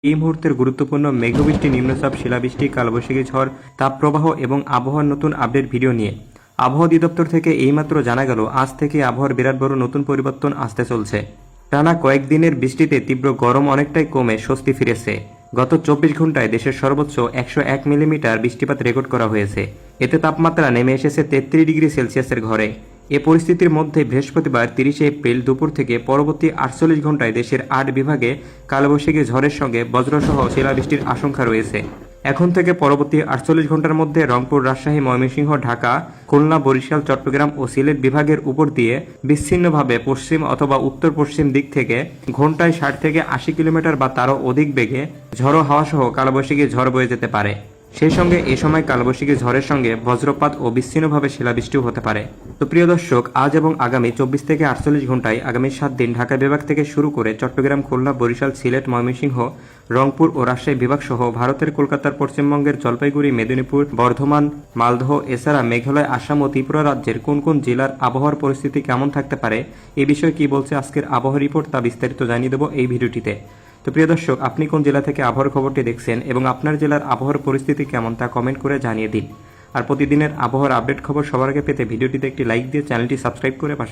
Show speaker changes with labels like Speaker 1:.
Speaker 1: এই মুহূর্তের গুরুত্বপূর্ণ মেঘবৃষ্টি, নিম্নচাপ, শিলাবৃষ্টি, কালবৈশাখী ঝড়, তাপপ্রবাহ এবং আবহাওয়ার নতুন আপডেট ভিডিও নিয়ে আবহাওয়া অধিদপ্তর থেকে এইমাত্র জানা গেল আজ থেকে আবহাওয়ার বিরাট বড় নতুন পরিবর্তন আসতে চলছে। টানা কয়েকদিনের বৃষ্টিতে তীব্র গরম অনেকটাই কমে স্বস্তি ফিরেছে। গত 24 ঘন্টায় দেশের সর্বোচ্চ 101 মিলিমিটার বৃষ্টিপাত রেকর্ড করা হয়েছে। এতে তাপমাত্রা নেমে এসেছে 33 ডিগ্রি সেলসিয়াসের ঘরে। এ পরিস্থিতির মধ্যে বৃহস্পতিবার 30 এপ্রিল দুপুর থেকে পরবর্তী 48 ঘন্টায় দেশের 8 বিভাগে কালবৈশাখী ঝড়ের সঙ্গে বজ্রসহ শিলাবৃষ্টির আশঙ্কা রয়েছে। এখন থেকে পরবর্তী 48 ঘন্টার মধ্যে রংপুর, রাজশাহী, ময়মনসিংহ, ঢাকা, খুলনা, বরিশাল, চট্টগ্রাম ও সিলেট বিভাগের উপর দিয়ে বিচ্ছিন্নভাবে পশ্চিম অথবা উত্তর পশ্চিম দিক থেকে ঘন্টায় 60 থেকে 80 কিলোমিটার বা তারও অধিক বেগে ঝড়ো হাওয়া সহ কালবৈশাখী ঝড় বয়ে যেতে পারে। সেই সঙ্গে এ সময় কালবৈশাখী ঝড়ের সঙ্গে বজ্রপাত ও বিচ্ছিন্নভাবে শিলাবৃষ্টিও হতে পারে। তো প্রিয় দর্শক, আজ এবং আগামী 24 থেকে 48 ঘন্টায় আগামী 7 দিন ঢাকা বিভাগ থেকে শুরু করে চট্টগ্রাম, খুলনা, বরিশাল, সিলেট, ময়মনসিংহ, রংপুর ও রাজশাহী বিভাগ সহ ভারতের কলকাতার, পশ্চিমবঙ্গের জলপাইগুড়ি, মেদিনীপুর, বর্ধমান, মালদহ এছাড়া মেঘালয়, আসাম ও ত্রিপুরা রাজ্যের কোন কোন জেলার আবহাওয়ার পরিস্থিতি কেমন থাকতে পারে এ বিষয়ে কি বলছে আজকের আবহাওয়া রিপোর্ট তা বিস্তারিত জানিয়ে দেব এই ভিডিওটিতে। তো প্রিয় দর্শক, আপনি কোন জেলা থেকে আবহাওয়ার খবরটি দেখছেন এবং আপনার জেলার আবহাওয়ার পরিস্থিতি কেমন তা কমেন্ট করে জানিয়ে দিন। আর প্রতিদিনের আবহাওয়ার আপডেট খবর সবার আগে পেতে ভিডিওটিতে একটি লাইক দিয়ে চ্যানেলটি সাবস্ক্রাইব করে পাশে